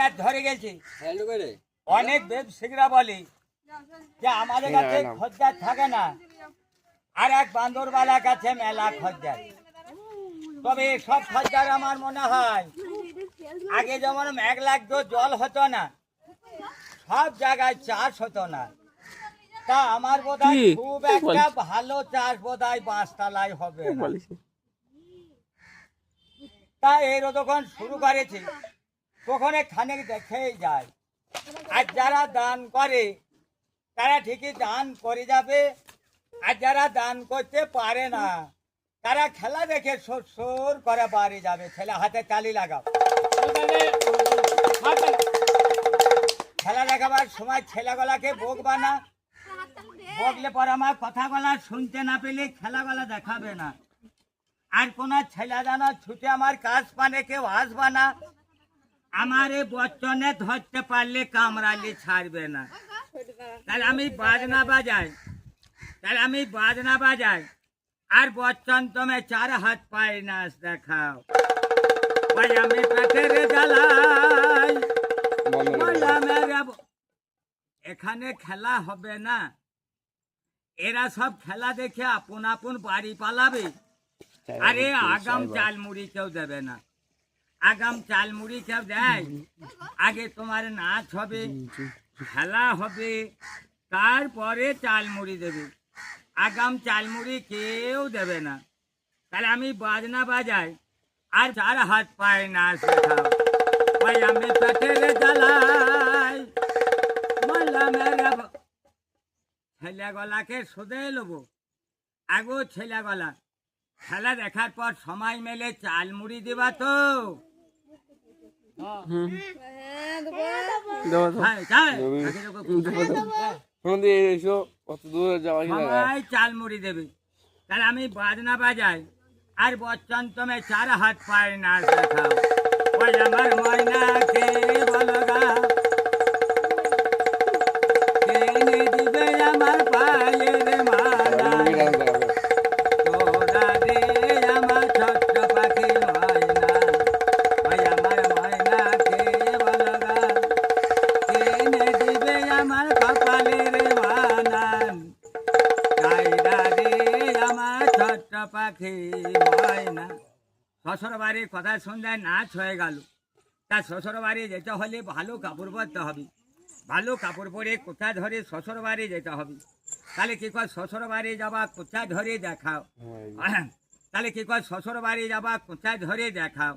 খদ্দের ধরে গেছি। অনেক ব্যবসায়ীরা বলে যে আমাদের কাছে খদ্দের থাকে না, আর এক বান্দরবালার কাছে মেলা খদ্দের। তবে সব খদ্দের আমার মনে হয় আগে যেমন মেঘ লাগতো, জল হতো না, সব জায়গায় চাষ হতো না। তা আমার বোধহয় খুব একটা ভালো চাষ বোধহয় বাঁশতলায় হবে না। তা এর যখন শুরু করেছি তখন খানিক দেখেই যায়। আর যারা দান করে তারা ঠিকই দান করে যাবে, আর যারা দান করতে পারে না তারা খেলা দেখে সুর করে বাড়ি যাবে। ছেলে হাতে তালি লাগাও। খেলা দেখাবার সময় ছেলেগুলাকে বকবা না, বকলে পর আমার কথাগুলা শুনতে না পেলে খেলাগুলা দেখাবে না। আর কোন ছেলে যেন ছুটে আমার কাজ পানে কেউ আসবা না, আমার এই বচনে ধরতে পারলে কামড়ালে ছাড়বে না। তাহলে আমি বাজনা বাজাই, আর বচ্চন তুমি 4 হাত পায়ে নাচ দেখাও। আমি পেটের জ্বালাই এখানে খেলা হবে না। এরা সব খেলা দেখে আপন আপন বাড়ি পালাবে। আরে আগাম চাল মুড়ি কেউ দেবে না, আগাম চাল মুড়ি কেউ দেয়? আগে তোমার নাচ হবে, খেলা হবে, তারপরে চাল মুড়ি দেবে। আগাম চাল মুড়ি কেউ দেবে না। তাহলে আমি বাজনা বাজাই আর 4 হাত পায়ে নাচ দেখাও। আমি পেটের জ্বালাই ছেলে গলাকে শুধে নেবো। আগো ছেলে গলা খেলা দেখার পর সময় মেলে চাল মুড়ি দিবা তো? চাল মুড়ি দেবে। তাহলে আমি বাজনা বাজাই আর বচ্চন তুমি 4 হাত পায়ে নাচ দেখাও। আমার ময়না কে বলগা দিবে আমার পায়ের মালা। তোরা দে আমার ছোট্ট পাখি ময়না, আমার ময়না কে বলগা কেনে দিবে আমার কপালের বানান। কায়দা দে আমার ছোট্ট পাখি ময়না। শ্বশুর বাড়ির কথা শুনলে নাচ হয়ে গেল। তা শ্বশুর বাড়ি যেতে হলে ভালো কাপড় পরতে হবে। ভালো কাপড় পরে কোথা ধরে শ্বশুর বাড়ি যেতে হবে। তাহলে কি কর শ্বশুর বাড়ি যাবা কোথা ধরে দেখাও। তাহলে কি কর শ্বশুর বাড়ি যাবা কোথা ধরে দেখাও।